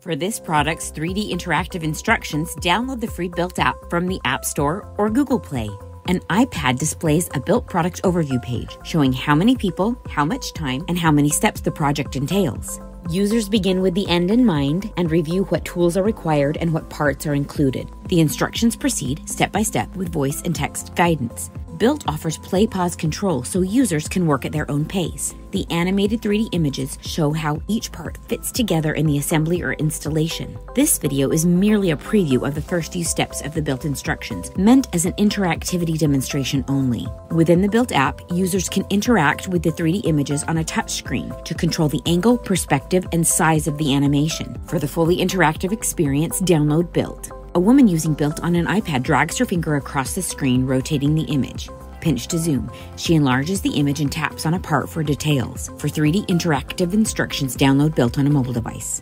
For this product's 3D interactive instructions, download the free Built app from the App Store or Google Play. An iPad displays a Built product overview page showing how many people, how much time, and how many steps the project entails. Users begin with the end in mind and review what tools are required and what parts are included. The instructions proceed step by step with voice and text guidance. Built offers play-pause control so users can work at their own pace. The animated 3D images show how each part fits together in the assembly or installation. This video is merely a preview of the first few steps of the Built instructions, meant as an interactivity demonstration only. Within the Built app, users can interact with the 3D images on a touchscreen to control the angle, perspective, and size of the animation. For the fully interactive experience, download Built. A woman using Built on an iPad drags her finger across the screen, rotating the image. Pinch to zoom. She enlarges the image and taps on a part for details. For 3D interactive instructions, download Built on a mobile device.